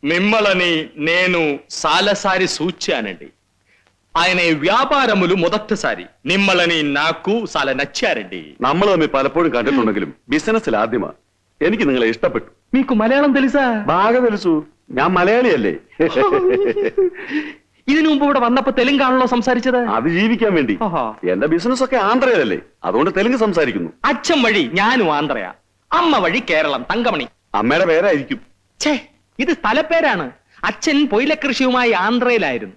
మిమ్మల్ని నేను సాలసారి సూచానండి. ఆయన വ്യാപാരములు మొదటిసారి നിമ്മളനി നാക്കു സാല നച്ചാരണ്ടി. നമ്മൾ തമ്മിൽ പലപ്പോഴും കണ്ടിട്ടുണ്ടെങ്കിലും ബിസിനസ്സിൽ ആദ്യമാ. എനിക്ക് നിങ്ങളെ ഇഷ്ടപ്പെട്ടു. మీకు മലയാളം తెలుసా? బాగా తెలుసు. ഞാൻ മലയാളിയല്ലേ. ഇതിനു മുമ്പ് ഇവിടെ വന്നപ്പോ തെലുങ്കാണല്ലോ സംസാരിച്ചത്? അത് ജീവിക്കാൻ വേണ്ടി. എന്റെ ബിസിനസ് ഒക്കെ ആന്ധ്രയിലല്ലേ, അതുകൊണ്ട് തെലുങ്ക് സംസാരിക്കുന്നു. അച്ഛൻ വഴി ഞാനും ആന്ധ്രയാ, അമ്മ വഴി കേരളം, തങ്കമണി. അമ്മയുടെ പേരായിരിക്കും. ഛേ, ഇത് സ്ഥലപ്പേരാണ്. അച്ഛൻ പൊയിലക്കൃഷിയുമായി ആന്ധ്രയിലായിരുന്നു.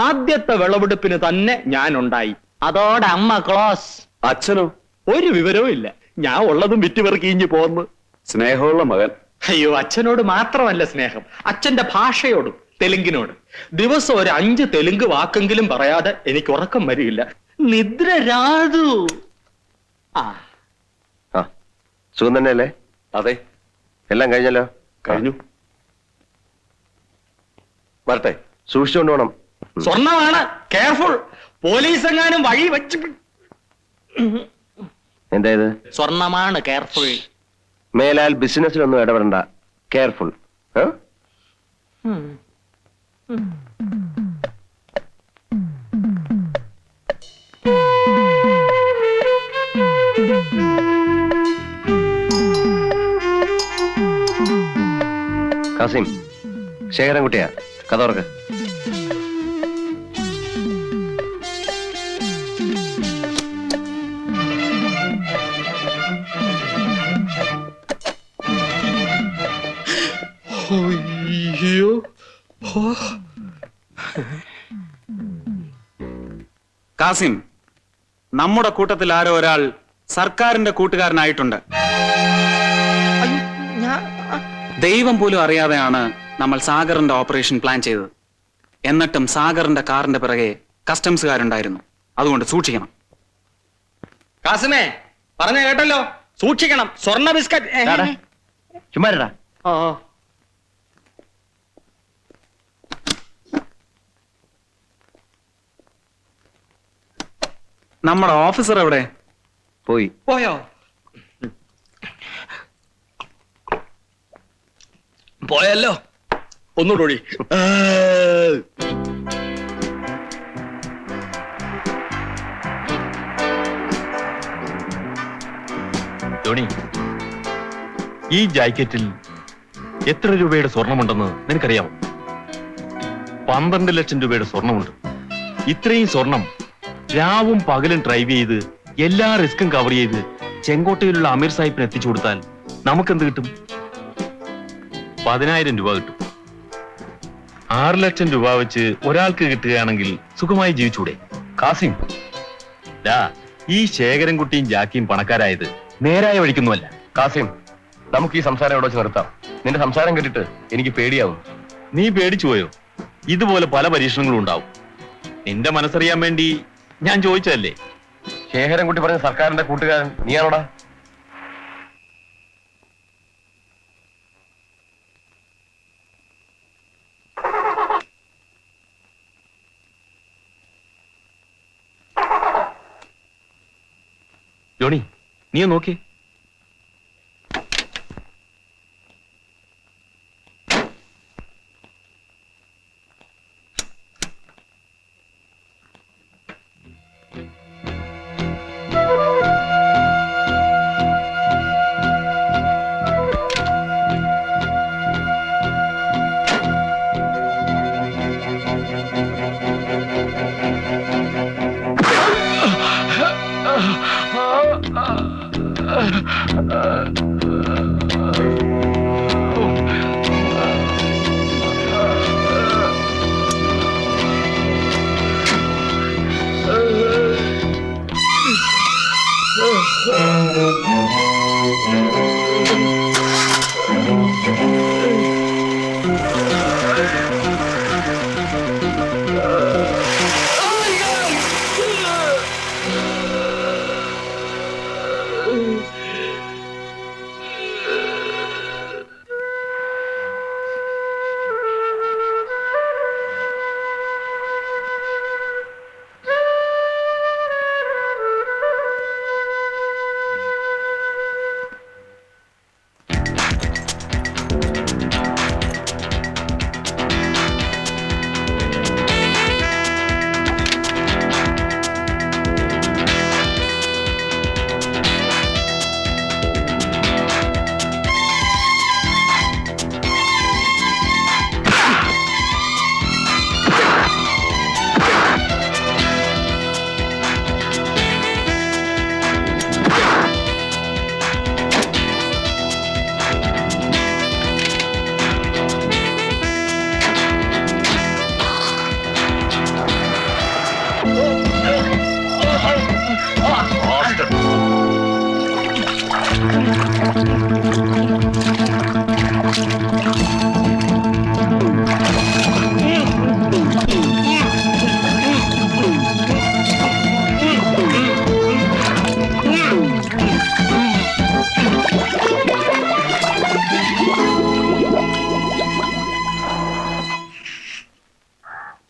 ആദ്യത്തെ വിളവെടുപ്പിന് തന്നെ ഞാൻ ഉണ്ടായി. അതോടെ അമ്മ ക്ലോസ്. അച്ഛനോ? ഒരു വിവരവും ഇല്ല. ഞാൻ ഉള്ളതും വിറ്റുപെറുക്കിഞ്ഞു പോന്ന്. സ്നേഹമുള്ള മകൻ. അയ്യോ, അച്ഛനോട് മാത്രമല്ല സ്നേഹം, അച്ഛന്റെ ഭാഷയോടും, തെലുങ്കിനോട്. ദിവസം ഒരു 5 തെലുങ്ക് വാക്കെങ്കിലും പറയാതെ എനിക്ക് ഉറക്കം വരികയില്ല. നിദ്ര രാതു. സുഖം തന്നെയല്ലേ? അതെ, എല്ലാം കഴിഞ്ഞല്ലോ. കഴിഞ്ഞു. വരട്ടെ. സൂക്ഷിച്ചുകൊണ്ട് പോണം. സ്വർണ്ണമാണ്, കെയർഫുൾ. പോലീസ് എങ്ങാനും വഴി വെച്ച്. എന്താ ഇത്? സ്വർണ്ണമാണ്, കെയർഫുൾ. മേലാൽ ബിസിനസ്സിലൊന്നും ഇടപെടണ്ട, കെയർഫുൾ. കാസിം, ശേഖരൻകുട്ടിയാ, കഥ തുറക്ക്. കാസിം, നമ്മുടെ കൂട്ടത്തിൽ ആരോ ഒരാൾ സർക്കാരിന്റെ കൂട്ടുകാരനായിട്ടുണ്ട്. ദൈവം പോലും അറിയാതെയാണ് നമ്മൾ സാഗറിന്റെ ഓപ്പറേഷൻ പ്ലാൻ ചെയ്തത്. എന്നിട്ടും സാഗറിന്റെ കാറിന്റെ പിറകെ കസ്റ്റംസുകാരുണ്ടായിരുന്നു. അതുകൊണ്ട് സൂക്ഷിക്കണം. കാസിമേ, പറഞ്ഞ കേട്ടല്ലോ, സൂക്ഷിക്കണം. സ്വർണ്ണ ബിസ്ക്കറ്റ്. ചുമ്മാരടാ. നമ്മുടെ ഓഫീസർ എവിടെ? പോയോ? പോയല്ലോ. ഒന്നുകൂടി. ധോണി, ഈ ജാക്കറ്റിൽ എത്ര രൂപയുടെ സ്വർണമുണ്ടെന്ന് നിനക്കറിയാമോ? 12 ലക്ഷം രൂപയുടെ സ്വർണമുണ്ട്. ഇത്രയും സ്വർണം രാവും പകലും ഡ്രൈവ് ചെയ്ത് എല്ലാ റിസ്കും കവർ ചെയ്ത് ചെങ്കോട്ടയിലുള്ള അമീർ സാഹിബിന് എത്തിച്ചു കൊടുത്താൽ നമുക്കെന്ത് കിട്ടും? 10,000 രൂപ കിട്ടും. 6 ലക്ഷം രൂപ വെച്ച് ഒരാൾക്ക് കിട്ടുകയാണെങ്കിൽ സുഖമായി ജീവിച്ചൂടെ? കാസിം, ഈ ശേഖരൻകുട്ടിയും ജാക്കിയും പണക്കാരായത് നേരായ വഴിക്കൊന്നുമല്ല. കാസിം, നമുക്ക് ഈ സംസാരം എവിടെ വെച്ച് നിർത്താം. നിന്റെ സംസാരം കേട്ടിട്ട് എനിക്ക് പേടിയാവും. നീ പേടിച്ചു പോയോ? ഇതുപോലെ പല പരീക്ഷണങ്ങളും ഉണ്ടാവും. നിന്റെ മനസ്സറിയാൻ വേണ്ടി ഞാൻ ചോദിച്ചതല്ലേ. ശേഖരൻകുട്ടി പറഞ്ഞ സർക്കാരിന്റെ കൂട്ടുകാരൻ നീയാണോടാ? ജോണി, നീ നോക്കി.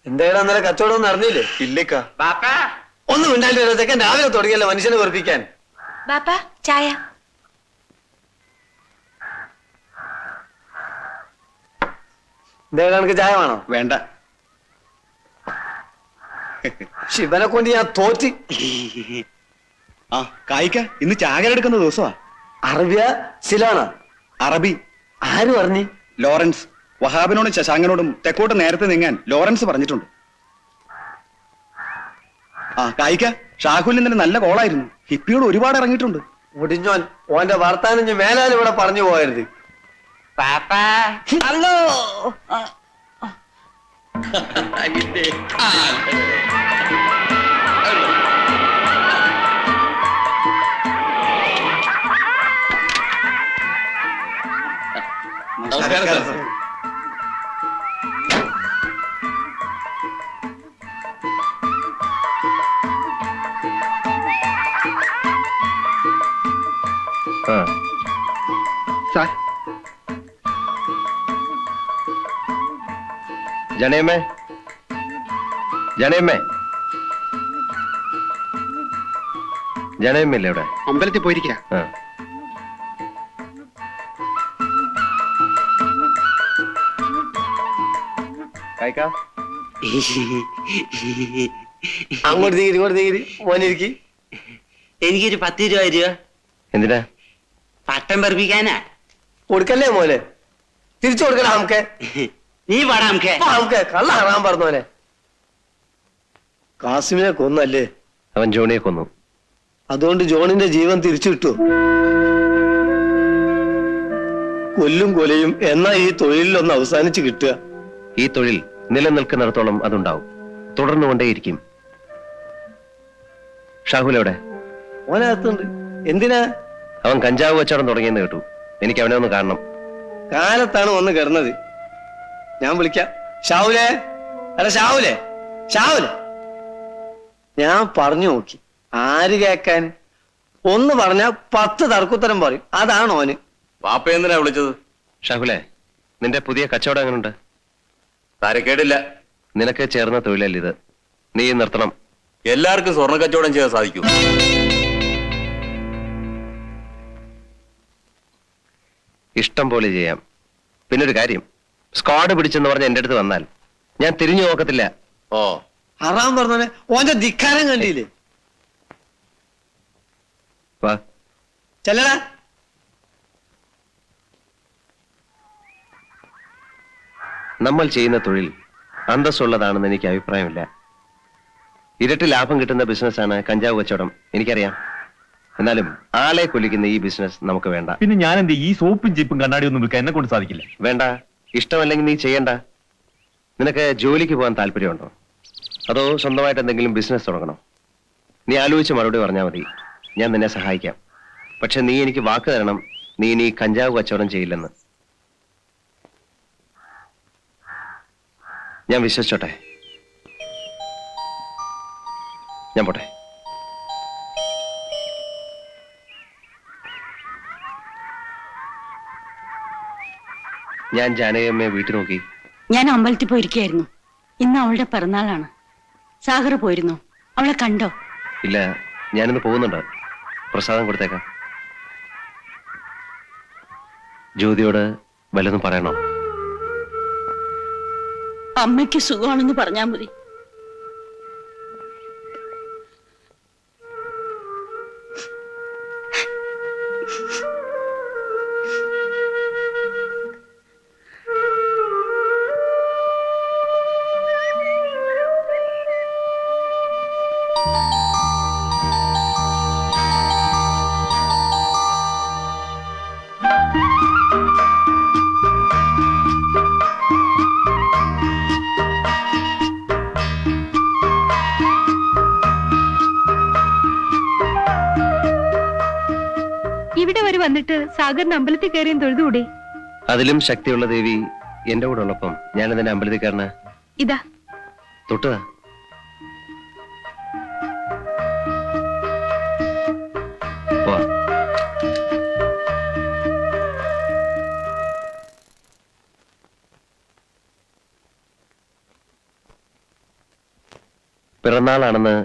എന്തായാലും അന്നേരം കച്ചവടം ഒന്നും അറിഞ്ഞില്ലേ? ഇല്ലേക്കാ. ഒന്നും ഉണ്ടായിട്ട് ചെക്കൻ രാവിലെ തുടങ്ങിയല്ലോ മനുഷ്യനെ വെറുപ്പിക്കാൻ. ബാപ്പാ ചായ. എന്തായാലും എനിക്ക് ചായ വേണോ? വേണ്ട. ശിവനെ കൊണ്ട് ഞാൻ തോറ്റി. ആ കായിക്ക, ഇന്ന് ചാകരെടുക്കുന്ന ദിവസമാ. അറബിയ സിലാണോ? അറബി. ആര് പറഞ്ഞു? ലോറൻസ്. വഹാബിനോടും ശശാങ്കനോടും തെക്കോട്ട് നേരത്തെ നീങ്ങാൻ ലോറൻസ് പറഞ്ഞിട്ടുണ്ട്. ആ കായിക്ക, ഷാഹുൽ ഇന്നലെ നല്ല കോളായിരുന്നു. ഹിപ്പിയോട് ഒരുപാട് ഇറങ്ങിയിട്ടുണ്ട്. മുടിഞ്ഞോൻ ഓന്റെ വർത്താനം ഞാൻ മേലാൽ ഇവിടെ പറഞ്ഞു പോകരുത്. അല്ലോ ജനയമ്മേ, ജനയമ്മേ, ജനയമ്മല്ലേ ഇവിടെ? അമ്പലത്തിൽ പോയിരിക്കുക. കായിക്ക, അങ്ങോട്ട് തീരി ഇങ്ങോട്ട് തീരി മോനിരിക്കി. എനിക്കൊരു 10 രൂപ തരുക. എന്തിനാ? പട്ടം പറപ്പിക്കാനാ. കൊടുക്കല്ലേ മോനെ? തിരിച്ചു കൊടുക്കണം. നമുക്ക് നീ പാടാ നമുക്ക്. നമുക്ക് കള്ള കാണാൻ പറഞ്ഞോനെ. കാസിമിനെ കൊന്നല്ലേ? അവൻ ജോണിയെ കൊന്നു. അതുകൊണ്ട് ജോണിന്റെ ജീവൻ തിരിച്ചു കിട്ടു. കൊല്ലും കൊലയും എന്നാ ഈ തൊഴിലിലൊന്ന് അവസാനിച്ച് കിട്ടുക. ഈ തൊഴിൽ നിലനിൽക്കുന്നിടത്തോളം അതുണ്ടാവും, തുടർന്നുകൊണ്ടേയിരിക്കും. ഷാഹുൽ എവിടെ? ഓനകത്തുണ്ട്. എന്തിനാ? അവൻ കഞ്ചാവ് കച്ചവടം തുടങ്ങിയെന്ന് കേട്ടു. എനിക്ക് അവനെ ഒന്ന് കാണണം. കാലത്താണ് വന്ന് കിടന്നത്. ഞാൻ വിളിക്കാം. ഷാവുലേ, അല്ല ഷാവുലേ, ഷാവുലേ. ഞാൻ പറഞ്ഞു നോക്കി, ആര് കേക്കാൻ? ഒന്ന് പറഞ്ഞ 10 തർക്കുത്തരം പറയും. അതാണ് ഓന്. വാപ്പ എന്തിനാ വിളിച്ചത്? ഷാഹുലെ, നിന്റെ പുതിയ കച്ചവടം എങ്ങനെയുണ്ട്? തരക്കേടില്ല. നിനക്ക് ചേർന്ന തൊഴിലല്ല ഇത്. നീ നിർത്തണം. എല്ലാവർക്കും സ്വർണ്ണ കച്ചവടം ചെയ്യാൻ സാധിക്കൂ? ഇഷ്ടം പോലെ ചെയ്യാം. പിന്നൊരു കാര്യം, സ്ക്വാഡ് പിടിച്ചെന്ന് പറഞ്ഞ് എന്റെ അടുത്ത് വന്നാൽ ഞാൻ തിരിഞ്ഞു നോക്കത്തില്ല. ഓ, ഹറാം പറഞ്ഞോനെ. ഓന്റെ ധിക്കാരം കണ്ടില്ലേ? വാ. ചെല്ലടാ. നമ്മൾ ചെയ്യുന്ന തൊഴിൽ അന്തസ്സുള്ളതാണെന്ന് എനിക്ക് അഭിപ്രായമില്ല. ഇരട്ടി ലാഭം കിട്ടുന്ന ബിസിനസ്സാണ് കഞ്ചാവ് കച്ചവടം, എനിക്കറിയാം. എന്നാലും ആളെ കൊല്ലിക്കുന്ന ഈ ബിസിനസ് നമുക്ക് വേണ്ട. പിന്നെ ഞാൻ എന്ത് ഈ സോപ്പും ജീപ്പും കണ്ണാടി ഒന്നും വിൽക്കാൻ എന്നെ കൊണ്ട് സാധിക്കില്ല. വേണ്ട, ഇഷ്ടമല്ലെങ്കിൽ നീ ചെയ്യണ്ട. നിനക്ക് ജോലിക്ക് പോകാൻ താല്പര്യമുണ്ടോ, അതോ സ്വന്തമായിട്ട് എന്തെങ്കിലും ബിസിനസ് തുടങ്ങണോ? നീ ആലോചിച്ച് മറുപടി പറഞ്ഞാൽ മതി, ഞാൻ നിന്നെ സഹായിക്കാം. പക്ഷെ നീ എനിക്ക് വാക്ക് തരണം, നീ ഇനി കഞ്ചാവ് കച്ചവടം ചെയ്യില്ലെന്ന്. ഞാൻ വിശ്വസിച്ചോട്ടെ? ഞാൻ പോട്ടെ. ഞാൻ ജാനകിയമ്മയെ വീട്ടിൽ നോക്കി. ഞാൻ അമ്പലത്തിൽ പോയിരിക്കായിരുന്നു. ഇന്ന് അവളുടെ പിറന്നാളാണ്. സാഗർ പോയിരുന്നു. അവളെ കണ്ടോ? ഇല്ല, ഞാനിന്ന് പോകുന്നുണ്ട്. പ്രസാദം കൊടുത്തേക്കാം. ജ്യോതിയോട് വല്ലതും പറയണോ? അമ്മയ്ക്ക് സുഖമാണെന്ന് പറഞ്ഞാൽ മതി. ഇവിടെ വരെ വന്നിട്ട് സാഗറിന് അമ്പലത്തിൽ കയറിയും തൊഴുതുകൂടെ? അതിലും ശക്തിയുള്ള ദേവി എന്റെ കൂടെ ഉള്ളപ്പം ഞാൻ അതിന്റെ അമ്പലത്തിക്കാരന് ഇതാ തൊട്ടുക. പിറന്നാളാണെന്ന്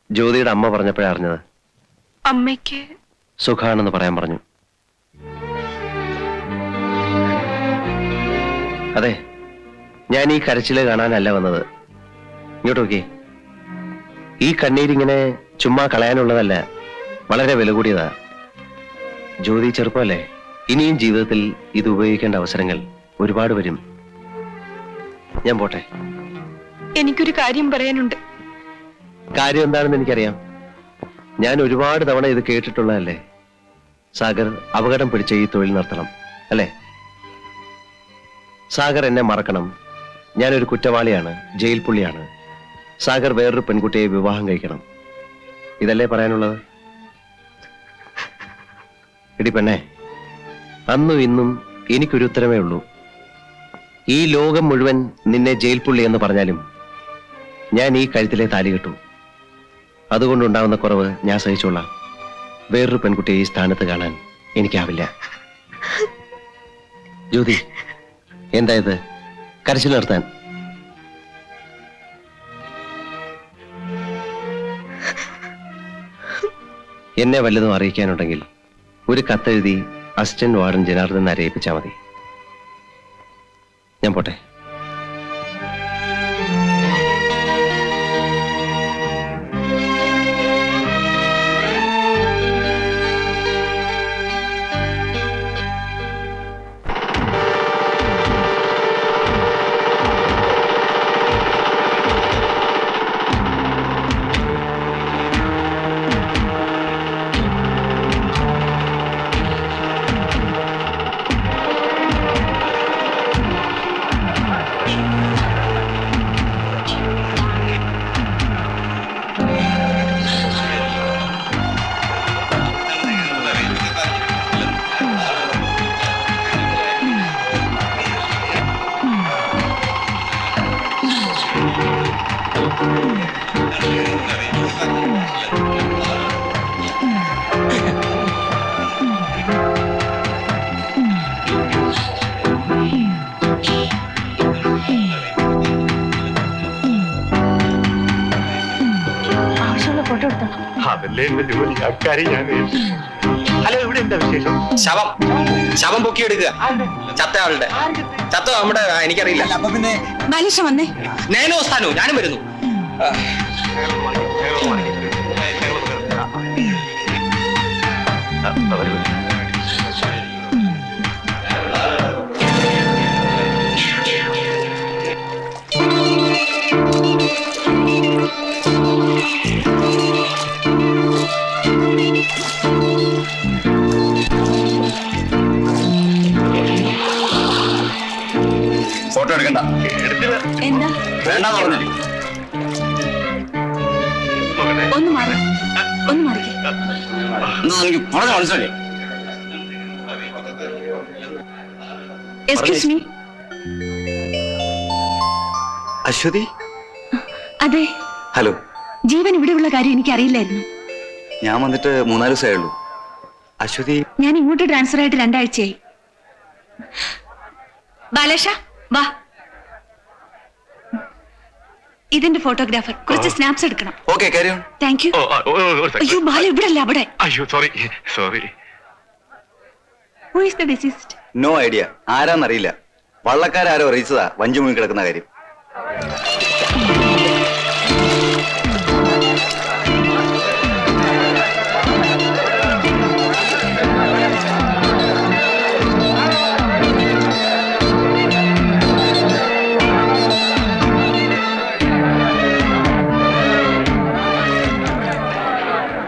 ജ്യോതിയുടെ അമ്മ പറഞ്ഞപ്പോഴേ അറിഞ്ഞത്. അമ്മയ്ക്ക് സുഖാണെന്ന് പറയാൻ പറഞ്ഞു. അതെ, ഞാൻ ഈ കരച്ചില് കാണാനല്ല വന്നത്. ഇങ്ങോട്ട് നോക്കി. ഈ കണ്ണീരിങ്ങനെ ചുമ്മാ കളയാനുള്ളതല്ല, വളരെ വില കൂടിയതാ. ജ്യോതി ചെറുപ്പമല്ലേ, ഇനിയും ജീവിതത്തിൽ ഇത് ഉപയോഗിക്കേണ്ട അവസരങ്ങൾ ഒരുപാട് വരും. ഞാൻ പോട്ടെ. എനിക്കൊരു കാര്യം പറയാനുണ്ട്. കാര്യം എന്താണെന്ന് എനിക്കറിയാം. ഞാൻ ഒരുപാട് തവണ ഇത് കേട്ടിട്ടുള്ളതല്ലേ. സാഗർ അപകടം പിടിച്ച ഈ തൊഴിൽ നിർത്തണം, അല്ലേ? സാഗർ എന്നെ മറക്കണം. ഞാനൊരു കുറ്റവാളിയാണ്, ജയിൽ പുള്ളിയാണ്. സാഗർ വേറൊരു പെൺകുട്ടിയെ വിവാഹം കഴിക്കണം. ഇതല്ലേ പറയാനുള്ളത്? എടി പെണ്ണെ, അന്നും ഇന്നും എനിക്കൊരു ഉത്തരമേ ഉള്ളൂ. ഈ ലോകം മുഴുവൻ നിന്നെ ജയിൽ പുള്ളി എന്ന് പറഞ്ഞാലും ഞാൻ ഈ കഴുത്തിലെ താലി കെട്ടു. അതുകൊണ്ടുണ്ടാവുന്ന കുറവ് ഞാൻ സഹിച്ചോളാം. വേറൊരു പെൺകുട്ടിയെ ഈ സ്ഥാനത്ത് കാണാൻ എനിക്കാവില്ല. ജ്യോതി, എന്താ ഇത്? കരച്ചിൽ നിർത്താൻ. എന്നെ വല്ലതും അറിയിക്കാനുണ്ടെങ്കിൽ ഒരു കത്തെഴുതി അസിസ്റ്റന്റ് വാർഡൻ ജനാർദ്ദൻ അറിയിപ്പിച്ചാൽ മതി. ഞാൻ പോട്ടെ. അതല്ലേ എന്റെ ജോലി. അക്കാര്യം ഞാൻ ഹലോ, ഇവിടെ എന്താ വിശേഷം? ശവം പൊക്കിയെടുക്കുക. ചത്ത ആളുടെ ചത്ത നമ്മുടെ എനിക്കറിയില്ല. അപ്പൊ പിന്നെ ബാലേഷ വന്നേ. നേനോ സ്ഥാനോ, ഞാനും വരുന്നു. ഫോട്ടോ എടുക്കണ്ട. എന്താ? വേണ്ടാന്ന് പറഞ്ഞു. ഒന്ന് മാറി, ഒന്ന് മാറിക്കേ. എനിക്ക് പറഞ്ഞ മനസ്സിലായി. Excuse me. അശ്വതി, അതെ, ഹലോ. ജീവൻ ഇവിടെയുള്ള കാര്യം എനിക്ക് അറിയില്ലായിരുന്നു. ഞാൻ വന്നിട്ട് 3-4 ദിവസമേ ഉള്ളൂ. അശ്വതി, ഞാൻ ഇങ്ങോട്ട് ട്രാൻസ്ഫർ ആയിട്ട് 2 ആഴ്ചയായി. ബാലേഷ വാ. ഇതിന്റെ ഫോട്ടോഗ്രാഫർ, കുറച്ച് സ്നാപ്സ് എടുക്കണം. ഓക്കെ, കാര്യം. Thank you. അയ്യോ ബാല, ഇവിടെ അല്ല, അവിടെ. അയ്യോ, sorry. Who is the deceased? No idea. ആരാന്നറിയില്ല. വള്ളക്കാരോ അറിയിച്ചതാ വഞ്ചു മുങ്ങി കിടക്കുന്ന കാര്യം.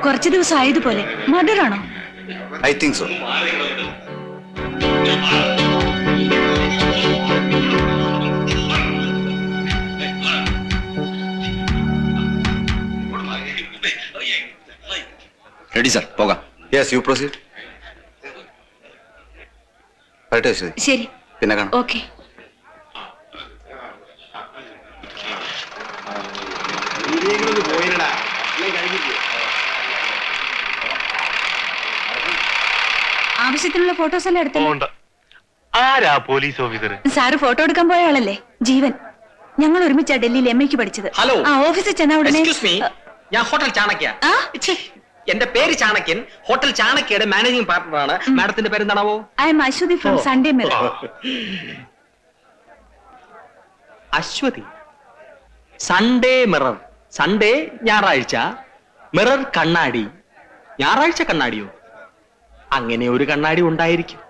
കുറച്ചു ദിവസം ആയതുപോലെ. മർഡർ ആണോ? I think so. Ready sir, പോകാം. Yes, you proceed. വരട്ടെ അശ്വതി. ശരി, പിന്നെ കാണാം. ഓക്കെ. ആവശ്യത്തിനുള്ള ഫോട്ടോസ് എല്ലാം എടുത്തു. ആരാ പോലീസ് ഓഫീസർ? സാറ് ഫോട്ടോ എടുക്കാൻ പോയ ആളല്ലേ ജീവൻ. ഞങ്ങൾ ഒരുമിച്ചാ ഡൽഹിയിൽ MA ക്ക് പഠിച്ചത്. ഹലോ. ആ ഓഫീസിൽ ചെന്ന ഉടനെ എക്സ്ക്യൂസ് മീ, ഞാൻ ഹോട്ടൽ ചാണക്യ. ആ? എന്റെ പേര് ചാണക്യൻ, ഹോട്ടൽ ചാണക്യയുടെ മാനേജിംഗ് പാർട്ണറാണ്. മാഡത്തിന്റെ പേര് എന്താണാവോ? I am Aswathy from Sunday Mirror. Aswathy. Sunday Mirror. Sunday ഞായറാഴ്ച, മിറർ കണ്ണാടി. ഞായറാഴ്ച കണ്ണാടിയോ? അങ്ങനെ ഒരു കണ്ണാടി ഉണ്ടായിരിക്കും.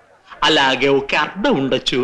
అలాగే ఒక అర్థం ఉండొచ్చు.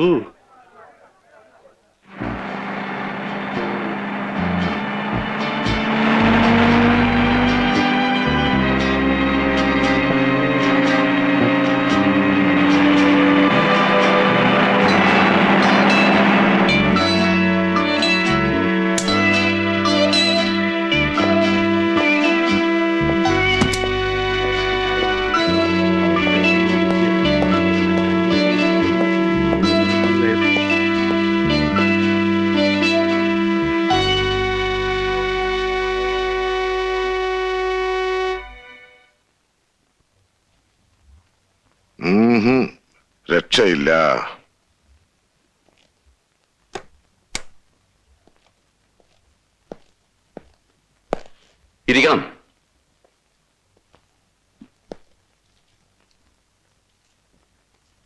രക്ഷയില്ല. ഇരിക്കണം.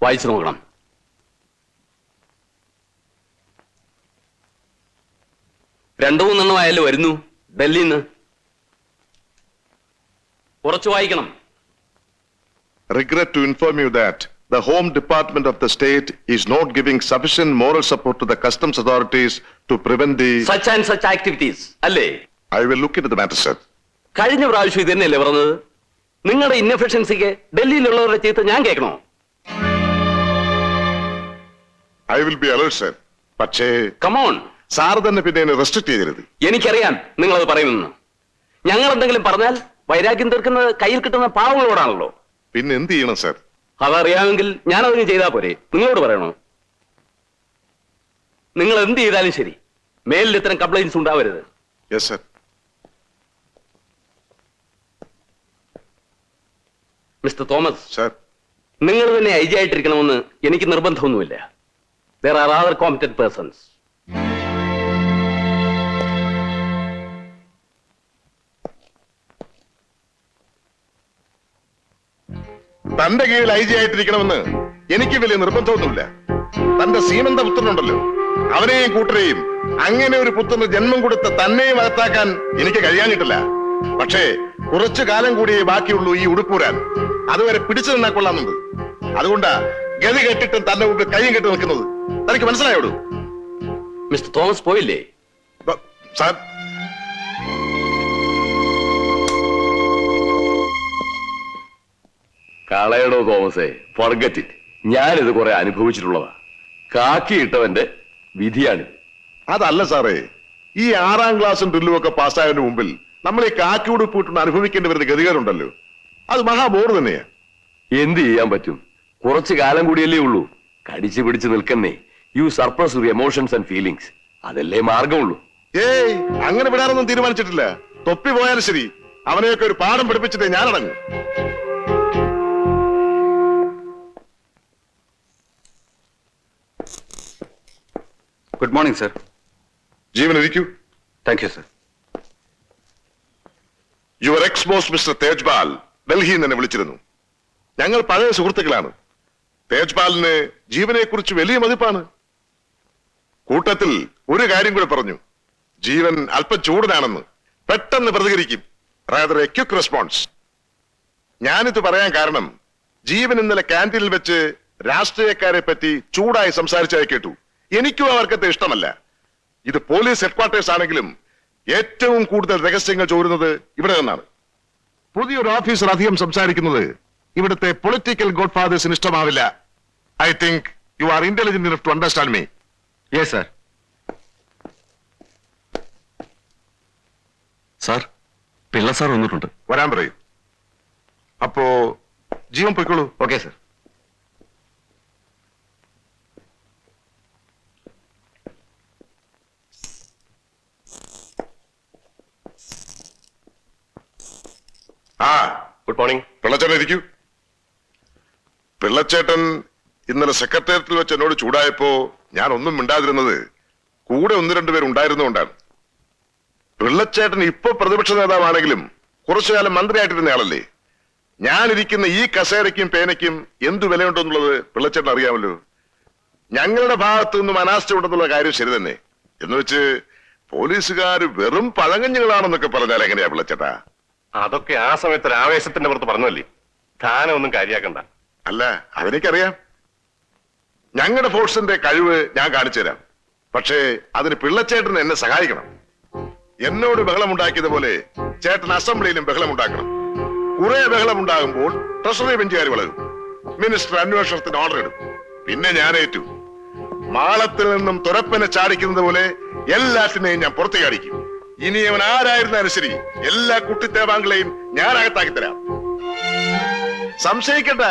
വായിച്ചു നോക്കണം. രണ്ടു മൂന്നെണ്ണം ആയാലും വരുന്നു ഡൽഹിയിൽ നിന്ന്. കുറച്ച് വായിക്കണം. Regret to inform you that the Home Department of the state is not giving sufficient moral support to the customs authorities to prevent the... such and such activities അല്ലേ? I will look into the matter, sir. കഴിഞ്ഞ പ്രാവശ്യം ഇത് തന്നെയല്ലേ പറഞ്ഞത്? നിങ്ങളുടെ ഇൻഎഫിഷ്യൻസിക്ക് ഡൽഹിയിലുള്ളവരുടെ ചീത്ത ഞാൻ കേൾക്കണോ? I will be alert, sir. പക്ഷേ കമോൺ. സാർ തന്നെ പിന്നെ റെസ്ട്രിക്ട് ചെയ്യരുത്. എനിക്കറിയാം നിങ്ങളത് പറയുമെന്ന്. ഞങ്ങൾ എന്തെങ്കിലും പറഞ്ഞാൽ വൈരാഗ്യം തീർക്കുന്നത് കയ്യിൽ കിട്ടുന്ന പാവങ്ങളോടാണല്ലോ. പിന്നെ എന്ത് ചെയ്യണം, സർ? അതറിയാമെങ്കിൽ ഞാനതിന് ചെയ്താൽ പോരെ? നിങ്ങളോട് പറയണോ? നിങ്ങൾ എന്ത് ചെയ്താലും ശരി, മേലിൽ ഇത്തരം കംപ്ലൈന്റ്സ് ഉണ്ടാവരുത്. Yes, sir. Mister Thomas, sir, നിങ്ങൾ തന്നെ IG ആയിട്ടിരിക്കണമെന്ന് എനിക്ക് നിർബന്ധമൊന്നുമില്ല. There are other competent persons. തന്റെ കീഴിൽ IG ആയിട്ടിരിക്കണമെന്ന് എനിക്ക് വലിയ നിർബന്ധമൊന്നുമില്ല. തന്റെ സീമന്ത പുത്രനുണ്ടല്ലോ, അവനെയും കൂട്ടരെയും അങ്ങനെ ഒരു പുത്രന് ജന്മം കൊടുത്ത തന്നെയും അകത്താക്കാൻ എനിക്ക് കഴിയാനിട്ടില്ല. പക്ഷേ കുറച്ചു കാലം കൂടിയേ ബാക്കിയുള്ളൂ ഈ ഉടുപ്പൂരാൻ. അതുവരെ പിടിച്ചു നിന്നാ കൊള്ളാമെന്നുണ്ട്. അതുകൊണ്ടാ ഗതി കെട്ടിട്ടും തന്റെ മുമ്പിൽ കൈയും കെട്ടി നിൽക്കുന്നത്. തനിക്ക് മനസ്സിലായോടൂ? മിസ്റ്റർ തോമസ് പോയില്ലേ? സാർ, കളയടോ തോമസേ, ഫർഗറ്റ് ഇറ്റ്. ഞാനിത് കുറെ അനുഭവിച്ചിട്ടുള്ളതാ. കാക്കിയിട്ടവന്റെ വിധിയാണിത്. അതല്ല സാറേ, ഈ 6ാം ക്ലാസ്സും ഡ്രില്ലും ഒക്കെ പാസ്സായതിനു മുമ്പിൽ നമ്മൾ ഈ കാക്കി ഉടുപ്പിട്ട് അനുഭവിക്കേണ്ടി വരുന്ന ഗതികേടുണ്ടല്ലോ, അത് മഹാബോർ തന്നെയാ. എന്ത് ചെയ്യാൻ പറ്റും? കുറച്ചു കാലം കൂടിയല്ലേ ഉള്ളൂ. കടിച്ചു പിടിച്ച് നിൽക്കുന്നേ. You suppress your emotions and feelings. അതല്ലേ മാർഗമുള്ളൂ. ഏയ്, അങ്ങനെ വിടാനൊന്നും തീരുമാനിച്ചിട്ടില്ല. തൊപ്പി പോയാലും ശരി, അവനെയൊക്കെ ഒരു പാഠം പഠിപ്പിച്ചിട്ടേ ഞാനടങ്ങും. Good morning sir. ജീവൻ ഇരിക്കൂ. Thank you sir. Your ex boss Mister Tejpal ഡൽഹിയിൽ നിന്ന് എന്നെ വിളിച്ചിരുന്നു. ഞങ്ങൾ പഴയ സുഹൃത്തുക്കളാണ്. തേജ്പാലിന് ജീവനെ കുറിച്ച് വലിയ മതിപ്പാണ്. കൂട്ടത്തിൽ ഒരു കാര്യം കൂടെ പറഞ്ഞു. ജീവൻ അല്പം ചൂടനാണെന്ന്. പെട്ടെന്ന് പ്രതികരിക്കും. Rather A quick response. ഞാനിത് പറയാൻ കാരണം, ജീവൻ ഇന്നലെ ക്യാൻറ്റീനിൽ വെച്ച് രാഷ്ട്രീയക്കാരെ പറ്റി ചൂടായി സംസാരിച്ചായി കേട്ടു. എനിക്കും ആ വർക്കത്തെ ഇഷ്ടമല്ല. ഇത് പോലീസ് ഹെഡ്ക്വാർട്ടേഴ്സ് ആണെങ്കിലും ഏറ്റവും കൂടുതൽ രഹസ്യങ്ങൾ ചോരുന്നത് ഇവിടെ നിന്നാണ്. പുതിയൊരു ഓഫീസർ അധികം സംസാരിക്കുന്നത് ഇവിടുത്തെ പൊളിറ്റിക്കൽ ഗോഡ് ഫാദേഴ്സിന് ഇഷ്ടമാവില്ല. I think you are intelligent enough to understand me. Yes sir. Sir, Pillai sir വന്നിട്ടുണ്ട്. വരാൻ പറയൂ. അപ്പോ ജീവൻ പൊയ്ക്കോളൂ. Okay sir. ആ, ഗുഡ് മോർണിംഗ്. പിള്ളച്ചേട്ടൻ ഇരിക്കൂ. പിള്ളച്ചേട്ടൻ ഇന്നലെ സെക്രട്ടേറിയറ്റിൽ വെച്ച് എന്നോട് ചൂടായപ്പോ ഞാൻ ഒന്നും മിണ്ടാതിരുന്നത് കൂടെ ഒന്ന് രണ്ടുപേർ ഉണ്ടായിരുന്നുകൊണ്ടാണ്. പിള്ളച്ചേട്ടൻ ഇപ്പൊ പ്രതിപക്ഷ നേതാവാണെങ്കിലും കുറച്ചു കാലം മന്ത്രിയായിട്ടിരുന്ന ആളല്ലേ. ഞാനിരിക്കുന്ന ഈ കസേരയ്ക്കും പേനയ്ക്കും എന്തു വിലയുണ്ടെന്നുള്ളത് പിള്ളച്ചേട്ടൻ അറിയാമല്ലോ. ഞങ്ങളുടെ ഭാഗത്തു നിന്നും അനാസ്ഥ ഉണ്ടെന്നുള്ള കാര്യം ശരി തന്നെ. എന്ന് വെച്ച് പോലീസുകാർ വെറും പഴങ്കഞ്ഞുകളാണെന്നൊക്കെ പറഞ്ഞാൽ എങ്ങനെയാ പിള്ളച്ചേട്ടാ? അതൊക്കെ ആ സമയത്ത് ഒരു ആവേശത്തിന്റെ പുറത്ത് പറഞ്ഞല്ലേ, താനൊന്നും കാര്യാക്കണ്ട. അല്ല, അതെനിക്കറിയാം. ഞങ്ങളുടെ ഫോഴ്സിന്റെ കഴിവ് ഞാൻ കാണിച്ചു തരാം. പക്ഷേ അതിന് പിള്ളച്ചേട്ടൻ എന്നെ സഹായിക്കണം. എന്നോട് ബഹളമുണ്ടാക്കിയതുപോലെ ചേട്ടൻ അസംബ്ലിയിലും ബഹളമുണ്ടാക്കണം. കുറെ ബഹളമുണ്ടാകുമ്പോൾ ട്രഷറി ബെഞ്ചുകാർ വളരും. മിനിസ്റ്റർ അന്വേഷണത്തിന് ഓർഡർ ഇടും. പിന്നെ ഞാൻ ഏറ്റു. മാളത്തിൽ നിന്നും തുരപ്പനെ ചാടിക്കുന്നത് പോലെ എല്ലാത്തിനെയും ഞാൻ പുറത്തേക്ക് അടിക്കും. ഇനി അവൻ ആരായിരുന്നാലും ശരി, എല്ലാ കുട്ടിത്തേവാങ്കളെയും ഞാൻ അകത്താക്കി തരാം. സംശയിക്കണ്ട.